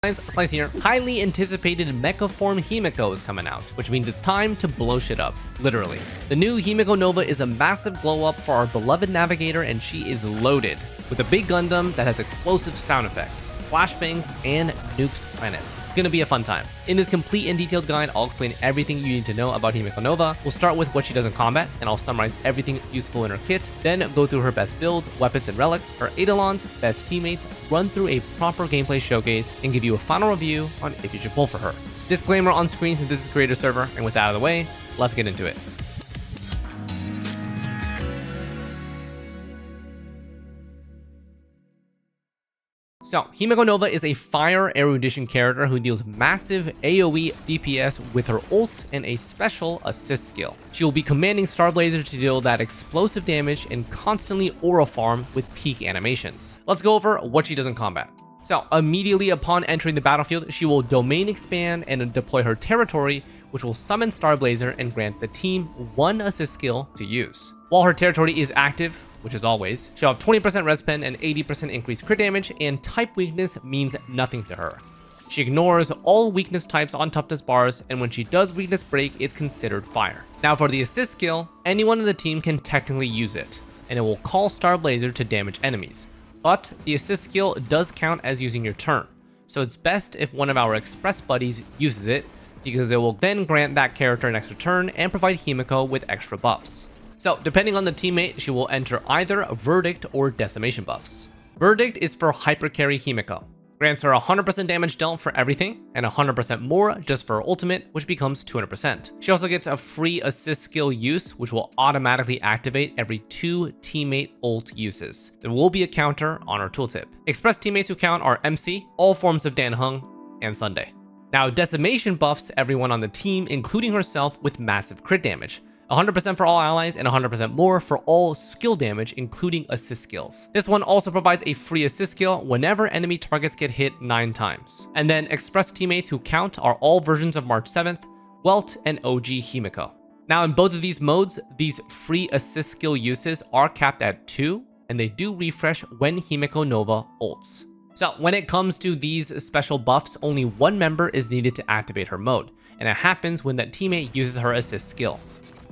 Xlice here. Highly anticipated mecha form Himeko is coming out, which means it's time to blow shit up, literally. The new Himeko Nova is a massive glow up for our beloved navigator, and she is loaded with a big Gundam that has explosive sound effects, flashbangs, and nukes planets. It's gonna be a fun time. In this complete and detailed guide, I'll explain everything you need to know about Himeko Nova. We'll start with what she does in combat, and I'll summarize everything useful in her kit, then go through her best builds, weapons, and relics, her Eidolons, best teammates, run through a proper gameplay showcase, and give you a final review on if you should pull for her. Disclaimer on screen since this is Creator Server, and with that out of the way, let's get into it. So, Himeko Nova is a fire erudition character who deals massive AoE DPS with her ult and a special assist skill. She will be commanding Starblazer to deal that explosive damage and constantly aura farm with peak animations. Let's go over what she does in combat. So, immediately upon entering the battlefield, she will domain expand and deploy her territory, which will summon Starblazer and grant the team one assist skill to use. While her territory is active, which is always, she'll have 20% res pen and 80% increased crit damage, and type weakness means nothing to her. She ignores all weakness types on toughness bars, and when she does weakness break, it's considered fire. Now for the assist skill, anyone in the team can technically use it, and it will call Starblazer to damage enemies. But the assist skill does count as using your turn, so it's best if one of our express buddies uses it, because it will then grant that character an extra turn and provide Himeko with extra buffs. So, depending on the teammate, she will enter either Verdict or Decimation buffs. Verdict is for Hypercarry Himeko. Grants her 100% damage dealt for everything, and 100% more just for her ultimate, which becomes 200%. She also gets a free assist skill use, which will automatically activate every 2 teammate ult uses. There will be a counter on her tooltip. Express teammates who count are MC, all forms of Dan Hung, and Sunday. Now, Decimation buffs everyone on the team, including herself, with massive crit damage. 100% for all allies and 100% more for all skill damage, including assist skills. This one also provides a free assist skill whenever enemy targets get hit 9 times. And then express teammates who count are all versions of March 7th, Welt, and OG Himeko. Now in both of these modes, these free assist skill uses are capped at 2, and they do refresh when Himeko Nova ults. So when it comes to these special buffs, only one member is needed to activate her mode, and it happens when that teammate uses her assist skill.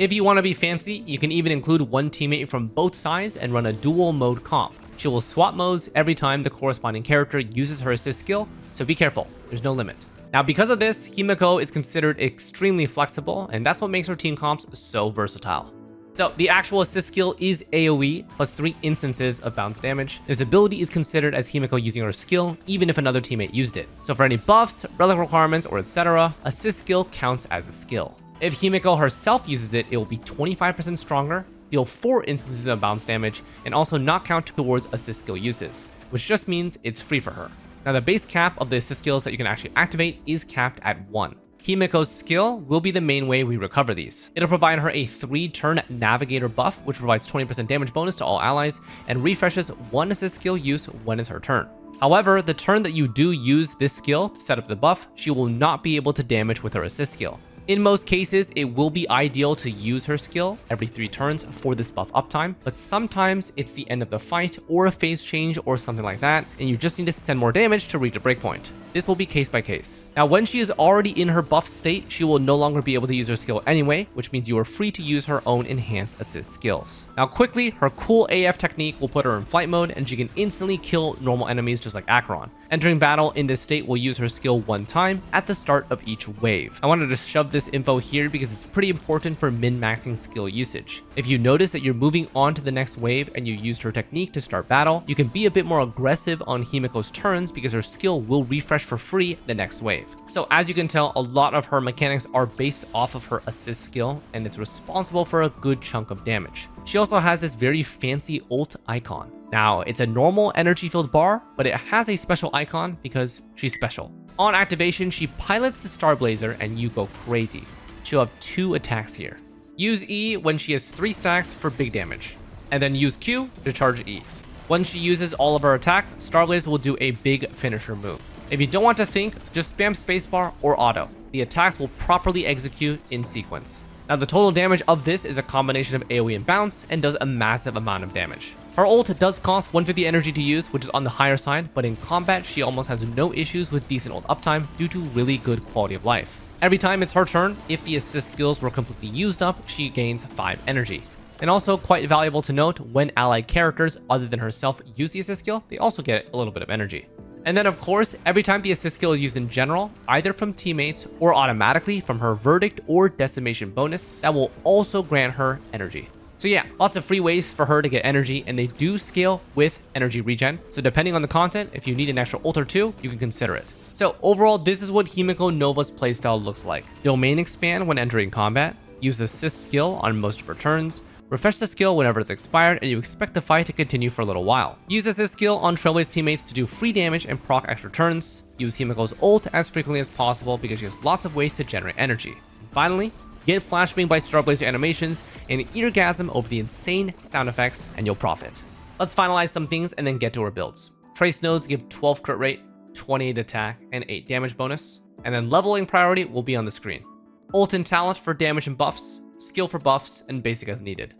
If you want to be fancy, you can even include one teammate from both sides and run a dual mode comp. She will swap modes every time the corresponding character uses her assist skill, so be careful, there's no limit. Now because of this, Himeko is considered extremely flexible, and that's what makes her team comps so versatile. So the actual assist skill is AoE plus 3 instances of bounce damage. This ability is considered as Himeko using her skill, even if another teammate used it. So for any buffs, relic requirements, or etc., assist skill counts as a skill. If Himeko herself uses it, it will be 25% stronger, deal 4 instances of bounce damage, and also not count towards assist skill uses, which just means it's free for her. Now the base cap of the assist skills that you can actually activate is capped at 1. Himeko's skill will be the main way we recover these. It'll provide her a 3-turn navigator buff, which provides 20% damage bonus to all allies, and refreshes 1 assist skill use when it's her turn. However, the turn that you do use this skill to set up the buff, she will not be able to damage with her assist skill. In most cases, it will be ideal to use her skill every 3 turns for this buff uptime, but sometimes it's the end of the fight or a phase change or something like that, and you just need to send more damage to reach a breakpoint. This will be case by case. Now, when she is already in her buff state, she will no longer be able to use her skill anyway, which means you are free to use her own enhanced assist skills. Now, quickly, her cool AF technique will put her in flight mode, and she can instantly kill normal enemies just like Acheron. Entering battle in this state will use her skill 1 time at the start of each wave. I wanted to shove this info here because it's pretty important for min-maxing skill usage. If you notice that you're moving on to the next wave and you used her technique to start battle, you can be a bit more aggressive on Himeko's turns because her skill will refresh for free the next wave. So as you can tell, a lot of her mechanics are based off of her assist skill, and it's responsible for a good chunk of damage. She also has this very fancy ult icon. Now, it's a normal energy filled bar, but it has a special icon because she's special. On activation, she pilots the Starblazer and you go crazy. She'll have 2 attacks here. Use E when she has 3 stacks for big damage, and then use Q to charge E. Once she uses all of her attacks, Starblazer will do a big finisher move. If you don't want to think, just spam spacebar or auto. The attacks will properly execute in sequence. Now the total damage of this is a combination of AoE and bounce and does a massive amount of damage. Her ult does cost 150 energy to use, which is on the higher side, but in combat, she almost has no issues with decent ult uptime due to really good quality of life. Every time it's her turn, if the assist skills were completely used up, she gains 5 energy. And also quite valuable to note, when allied characters other than herself use the assist skill, they also get a little bit of energy. And then of course, every time the assist skill is used in general, either from teammates or automatically from her verdict or decimation bonus, that will also grant her energy. So yeah, lots of free ways for her to get energy, and they do scale with energy regen. So depending on the content, if you need an extra ult or two, you can consider it. So overall, this is what Himeko Nova's playstyle looks like. Domain expand when entering combat, use assist skill on most of her turns, refresh the skill whenever it's expired, and you expect the fight to continue for a little while. Use assist skill on Trailblaze teammates to do free damage and proc extra turns. Use Himeko's ult as frequently as possible because she has lots of ways to generate energy. And finally, get flashbang by Starblazer animations and eargasm over the insane sound effects, and you'll profit. Let's finalize some things and then get to our builds. Trace nodes give 12 crit rate, 28 attack, and 8 damage bonus. And then leveling priority will be on the screen. Ult and talent for damage and buffs, skill for buffs, and basic as needed.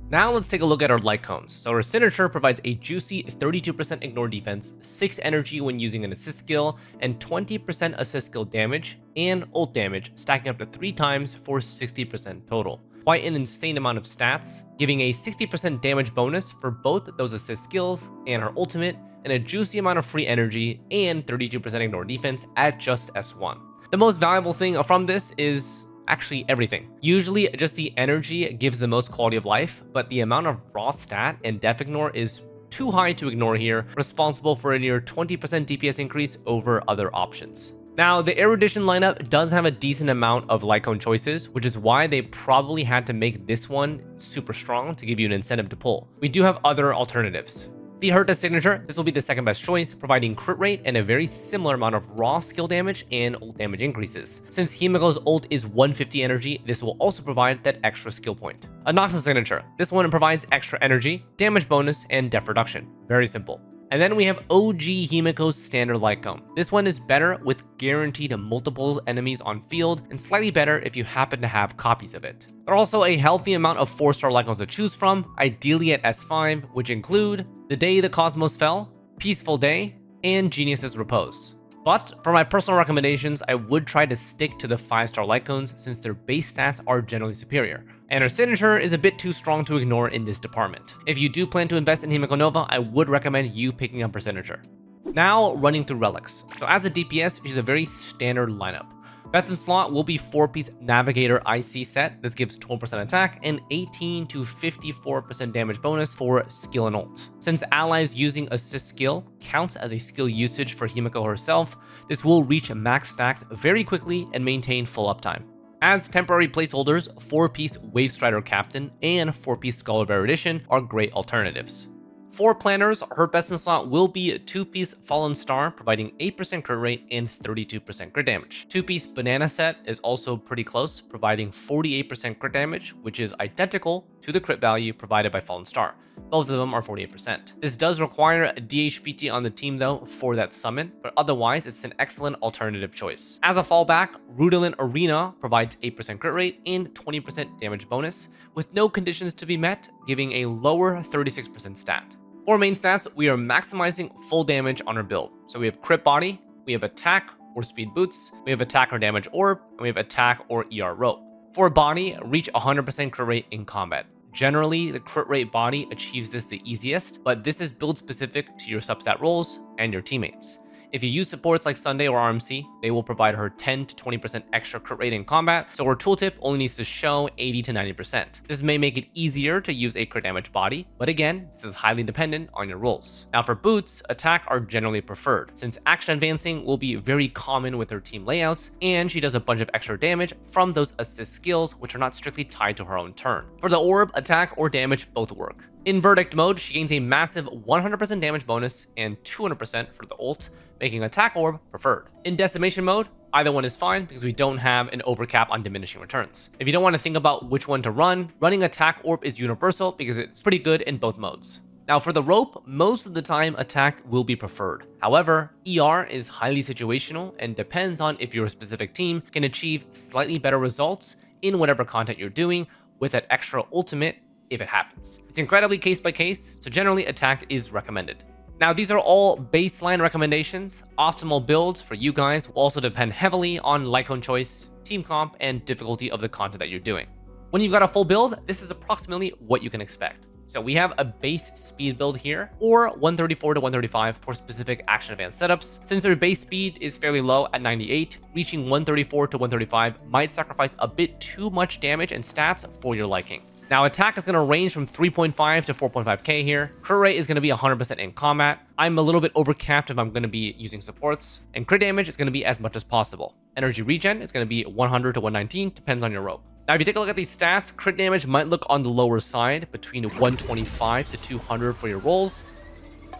Now let's take a look at our light cones. So our signature provides a juicy 32% ignore defense, 6 energy when using an assist skill, and 20% assist skill damage and ult damage, stacking up to 3 times for 60% total. Quite an insane amount of stats, giving a 60% damage bonus for both those assist skills and her ultimate, and a juicy amount of free energy and 32% ignore defense at just S1. The most valuable thing from this is actually everything. Usually just the energy gives the most quality of life, but the amount of raw stat and def ignore is too high to ignore here, responsible for a near 20% DPS increase over other options. Now, the Erudition lineup does have a decent amount of light cone choices, which is why they probably had to make this one super strong to give you an incentive to pull. We do have other alternatives. The Herta signature, this will be the second best choice, providing crit rate and a very similar amount of raw skill damage and ult damage increases. Since Himeko's ult is 150 energy, this will also provide that extra skill point. A Noxus signature, this one provides extra energy, damage bonus, and def reduction. Very simple. And then we have OG Himeko's standard light cone. This one is better with guaranteed multiple enemies on field, and slightly better if you happen to have copies of it. There are also a healthy amount of 4-star light cones to choose from, ideally at S5, which include The Day the Cosmos Fell, Peaceful Day, and Genius's Repose. But for my personal recommendations, I would try to stick to the 5-star light cones since their base stats are generally superior, and her signature is a bit too strong to ignore in this department. If you do plan to invest in Himeko Nova, I would recommend you picking up her signature. Now, running through Relics. So as a DPS, she's a very standard lineup. Best in slot will be 4-piece Navigator IC set. This gives 12% attack and 18 to 54% damage bonus for skill and ult. Since allies using assist skill counts as a skill usage for Himeko herself, this will reach max stacks very quickly and maintain full uptime. As temporary placeholders, 4-piece Wave Strider Captain and 4-piece Scholar of Erudition are great alternatives. For planners, her best in slot will be a 2-piece Fallen Star, providing 8% crit rate and 32% crit damage. 2-piece Banana Set is also pretty close, providing 48% crit damage, which is identical to the crit value provided by Fallen Star. Both of them are 48%. This does require a DHPT on the team though for that summon, but otherwise it's an excellent alternative choice. As a fallback, Rudolin Arena provides 8% crit rate and 20% damage bonus, with no conditions to be met, giving a lower 36% stat. For main stats, we are maximizing full damage on our build. So we have crit body, we have attack or speed boots, we have attack or damage orb, and we have attack or ER rope. For body, reach 100% crit rate in combat. Generally, the crit rate body achieves this the easiest, but this is build specific to your substat roles and your teammates. If you use supports like Sunday or RMC, they will provide her 10 to 20% extra crit rate in combat, so her tooltip only needs to show 80 to 90%. This may make it easier to use a crit damage body, but again, this is highly dependent on your roles. Now for boots, attack are generally preferred, since action advancing will be very common with her team layouts, and she does a bunch of extra damage from those assist skills which are not strictly tied to her own turn. For the orb, attack or damage both work. In verdict mode, she gains a massive 100% damage bonus and 200% for the ult, making attack orb preferred. In decimation mode, either one is fine because we don't have an overcap on diminishing returns. If you don't want to think about which one to run, running attack orb is universal because it's pretty good in both modes. Now for the rope, most of the time attack will be preferred. However, ER is highly situational and depends on if your specific team can achieve slightly better results in whatever content you're doing with that extra ultimate if it happens. It's incredibly case by case, so generally attack is recommended. Now, these are all baseline recommendations. Optimal builds for you guys will also depend heavily on Lycone choice, team comp, and difficulty of the content that you're doing. When you've got a full build, this is approximately what you can expect. So we have a base speed build here, or 134 to 135 for specific action advanced setups. Since their base speed is fairly low at 98, reaching 134 to 135 might sacrifice a bit too much damage and stats for your liking. Now, attack is going to range from 3.5 to 4.5k here. Crit rate is going to be 100% in combat. I'm a little bit overcapped if I'm going to be using supports. And crit damage is going to be as much as possible. Energy regen is going to be 100 to 119, depends on your rope. Now, if you take a look at these stats, crit damage might look on the lower side, between 125 to 200 for your rolls.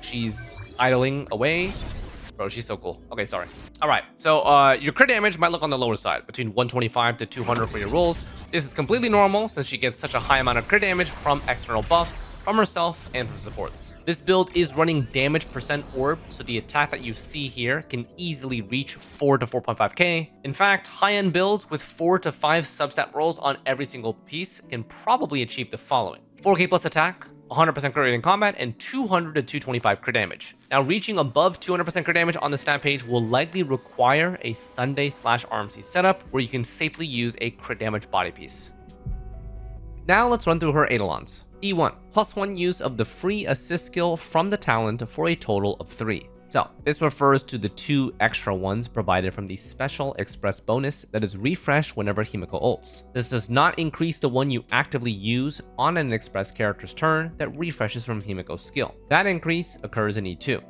She's idling away. Bro, she's so cool. Okay, sorry. All right, so your crit damage might look on the lower side, between 125 to 200 for your rolls. This is completely normal since she gets such a high amount of crit damage from external buffs, from herself, and from supports. This build is running damage percent orb, so the attack that you see here can easily reach 4 to 4.5k. In fact, high-end builds with 4 to 5 substat rolls on every single piece can probably achieve the following: 4k plus attack, 100% crit rate in combat, and 200 to 225 crit damage. Now, reaching above 200% crit damage on the stat page will likely require a Sunday/RMC setup where you can safely use a crit damage body piece. Now let's run through her Eidolons. E1, +1 use of the free assist skill from the talent for a total of 3. So this refers to the 2 extra ones provided from the special express bonus that is refreshed whenever Himeko ults. This does not increase the one you actively use on an express character's turn that refreshes from Himeko's skill. That increase occurs in E2.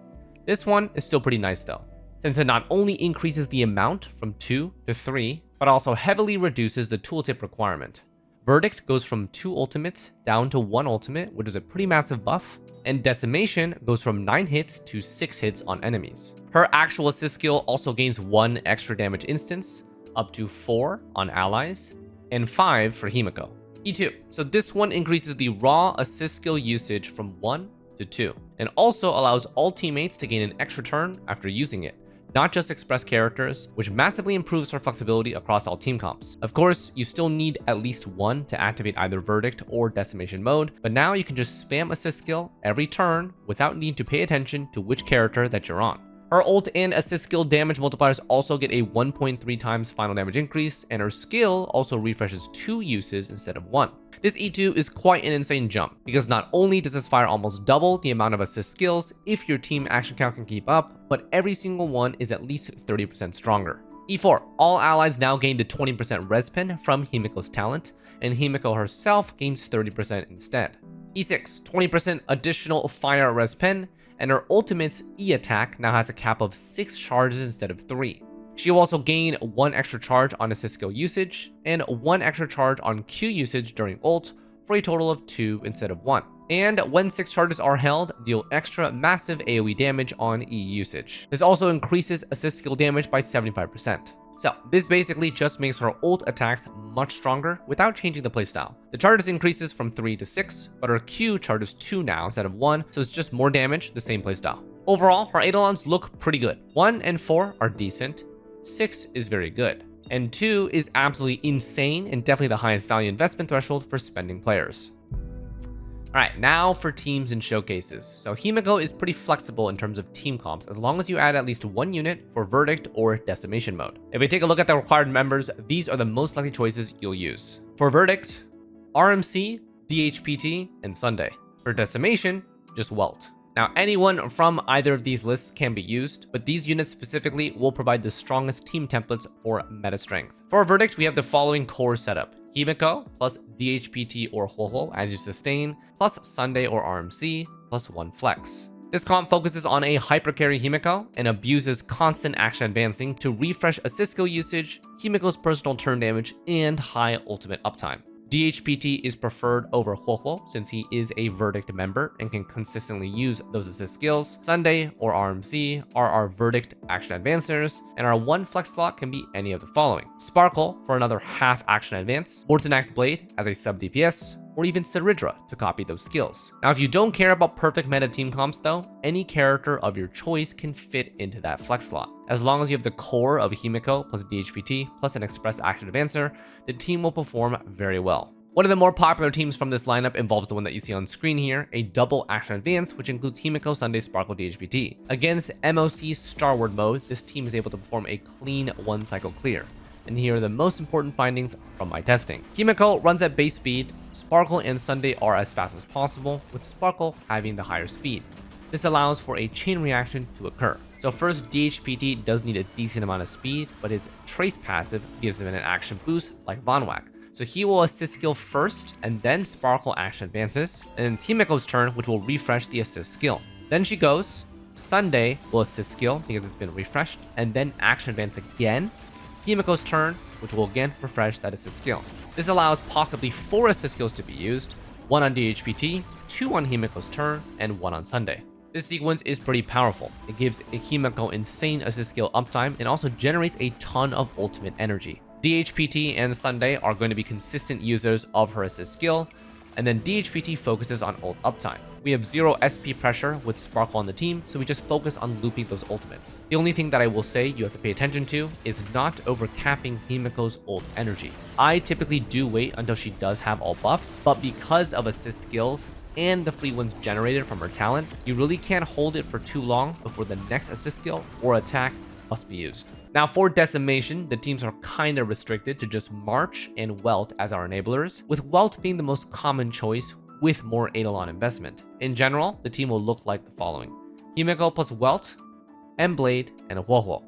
This one is still pretty nice though, since it not only increases the amount from 2 to 3, but also heavily reduces the tooltip requirement. Verdict goes from 2 ultimates down to 1 ultimate, which is a pretty massive buff, and Decimation goes from 9 hits to 6 hits on enemies. Her actual assist skill also gains 1 extra damage instance, up to 4 on allies, and 5 for Himeko. E2, so this one increases the raw assist skill usage from 1 to 2, and also allows all teammates to gain an extra turn after using it, not just express characters, which massively improves her flexibility across all team comps. Of course, you still need at least 1 to activate either Verdict or Decimation mode, but now you can just spam assist skill every turn without needing to pay attention to which character that you're on. Her ult and assist skill damage multipliers also get a 1.3 times final damage increase, and her skill also refreshes 2 uses instead of 1. This E2 is quite an insane jump, because not only does this fire almost double the amount of assist skills if your team action count can keep up, but every single one is at least 30% stronger. E4, all allies now gain the 20% res pen from Himeko's talent, and Himeko herself gains 30% instead. E6, 20% additional fire res pen, and her ultimate's E attack now has a cap of 6 charges instead of 3. She will also gain 1 extra charge on assist skill usage, and 1 extra charge on Q usage during ult, for a total of 2 instead of 1. And when 6 charges are held, deal extra massive AoE damage on E usage. This also increases assist skill damage by 75%. So this basically just makes her ult attacks much stronger without changing the playstyle. The charges increases from 3 to 6, but her Q charges 2 now instead of 1, so it's just more damage, the same playstyle. Overall, her Eidolons look pretty good. 1 and 4 are decent, 6 is very good, and 2 is absolutely insane and definitely the highest value investment threshold for spending players. Alright, now for teams and showcases. So Himeko is pretty flexible in terms of team comps as long as you add at least 1 unit for Verdict or Decimation mode. If we take a look at the required members, these are the most likely choices you'll use. For Verdict, RMC, DHPT, and Sunday. For Decimation, just Welt. Now, anyone from either of these lists can be used, but these units specifically will provide the strongest team templates for meta strength. For Verdict, we have the following core setup: Himeko plus DHPT or Hoho as you sustain, plus Sunday or RMC, plus 1 flex. This comp focuses on a hypercarry Himeko and abuses constant action advancing to refresh assist skill usage, Himeko's personal turn damage, and high ultimate uptime. DHPT is preferred over Hoho since he is a Verdict member and can consistently use those assist skills. Sunday or RMC are our Verdict action advancers, and our 1 flex slot can be any of the following: Sparkle for another half action advance, Mortanax Blade as a sub DPS, or even Sidridra to copy those skills. Now, if you don't care about perfect meta team comps though, any character of your choice can fit into that flex slot. As long as you have the core of Himeko plus DHPT plus an express action advancer, the team will perform very well. One of the more popular teams from this lineup involves the one that you see on screen here, a double action advance, which includes Himeko, Sunday, Sparkle, DHPT. Against MOC Starward mode, this team is able to perform a clean one cycle clear. And here are the most important findings from my testing. Himeko runs at base speed, Sparkle and Sunday are as fast as possible, with Sparkle having the higher speed. This allows for a chain reaction to occur. So first, DHPT does need a decent amount of speed, but his Trace passive gives him an action boost like Von Whack. So he will assist skill first, and then Sparkle action advances, and Himeko's turn, which will refresh the assist skill. Then she goes, Sunday will assist skill because it's been refreshed, and then action advance again. Himeko's turn, which will again refresh that assist skill. This allows possibly 4 assist skills to be used, 1 on DHPT, 2 on Himeko's turn, and 1 on Sunday. This sequence is pretty powerful. It gives Himeko insane assist skill uptime and also generates a ton of ultimate energy. DHPT and Sunday are going to be consistent users of her assist skill, and then DHPT focuses on ult uptime. We have 0 SP pressure with Sparkle on the team, so we just focus on looping those ultimates. The only thing that I will say you have to pay attention to is not overcapping Himeko's ult energy. I typically do wait until she does have all buffs, but because of assist skills and the free ones generated from her talent, you really can't hold it for too long before the next assist skill or attack must be used. Now for decimation, the teams are kinda restricted to just March and Welt as our enablers, with Welt being the most common choice with more Eidolon investment. In general, the team will look like the following: Himeko plus Welt, M-Blade, and Huohuo.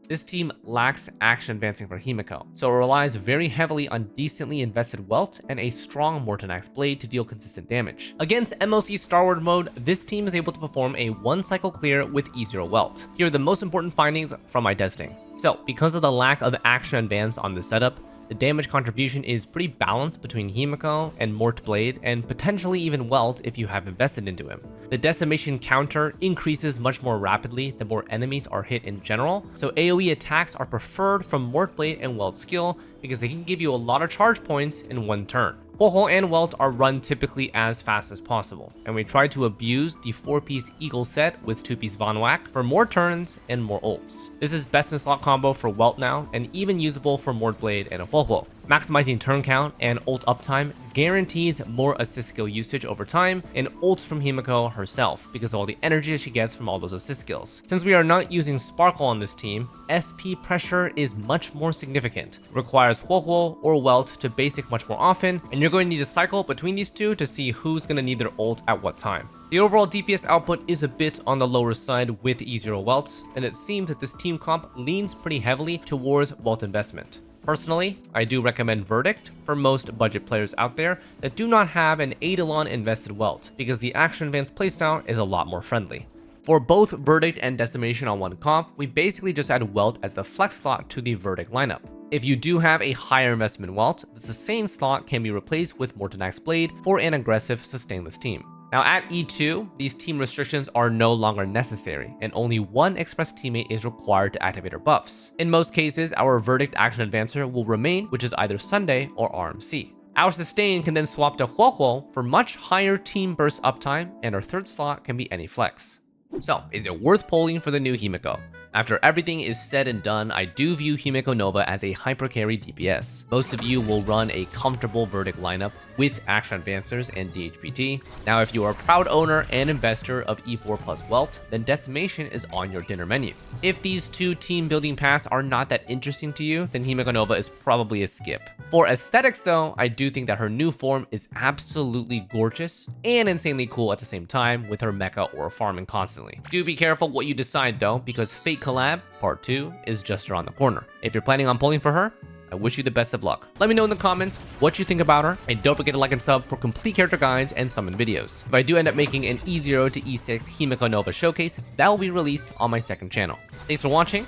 This team lacks action advancing for Himeko, so it relies very heavily on decently invested Welt and a strong Mortonax blade to deal consistent damage. Against MOC Starward mode, this team is able to perform a one cycle clear with E0 Welt. Here are the most important findings from my testing. So, because of the lack of action advance on the setup, the damage contribution is pretty balanced between Himeko and Mort Blade, and potentially even Welt if you have invested into him. The decimation counter increases much more rapidly the more enemies are hit in general, so AoE attacks are preferred from Mort Blade and Welt's skill because they can give you a lot of charge points in one turn. Huohuo and Welt are run typically as fast as possible, and we try to abuse the 4-piece Eagle set with 2-piece Von Whack for more turns and more ults. This is best in slot combo for Welt now, and even usable for Mort Blade and Huohuo. Maximizing turn count and ult uptime guarantees more assist skill usage over time and ults from Himeko herself because of all the energy she gets from all those assist skills. Since we are not using Sparkle on this team, SP pressure is much more significant. It requires Huohuo or Welt to basic much more often, and you're going to need to cycle between these two to see who's going to need their ult at what time. The overall DPS output is a bit on the lower side with E0 Welt, and it seems that this team comp leans pretty heavily towards Welt investment. Personally, I do recommend Verdict for most budget players out there that do not have an Eidolon invested Welt, because the action advance playstyle is a lot more friendly. For both Verdict and Decimation on one comp, we basically just add Welt as the flex slot to the Verdict lineup. If you do have a higher investment Welt, the sustain slot can be replaced with Mortonax Blade for an aggressive sustainless team. Now at E2, these team restrictions are no longer necessary, and only one Express teammate is required to activate her buffs. In most cases, our Verdict action advancer will remain, which is either Sunday or RMC. Our sustain can then swap to Huohuo for much higher team burst uptime, and our third slot can be any flex. So, is it worth pulling for the new Himeko? After everything is said and done, I do view Himeko Nova as a hyper carry DPS. Most of you will run a comfortable Verdict lineup with action advancers and DHPT. Now, if you are a proud owner and investor of E4 plus Welt, then Decimation is on your dinner menu. If these two team building paths are not that interesting to you, then Himeko Nova is probably a skip. For aesthetics though, I do think that her new form is absolutely gorgeous and insanely cool at the same time with her mecha or farming constantly. Do be careful what you decide though, because Fate Collab Part 2 is just around the corner. If you're planning on pulling for her, I wish you the best of luck. Let me know in the comments what you think about her, and don't forget to like and sub for complete character guides and summon videos. If I do end up making an E0 to E6 Himeko Nova showcase, that will be released on my second channel. Thanks for watching,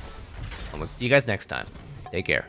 and we'll see you guys next time. Take care.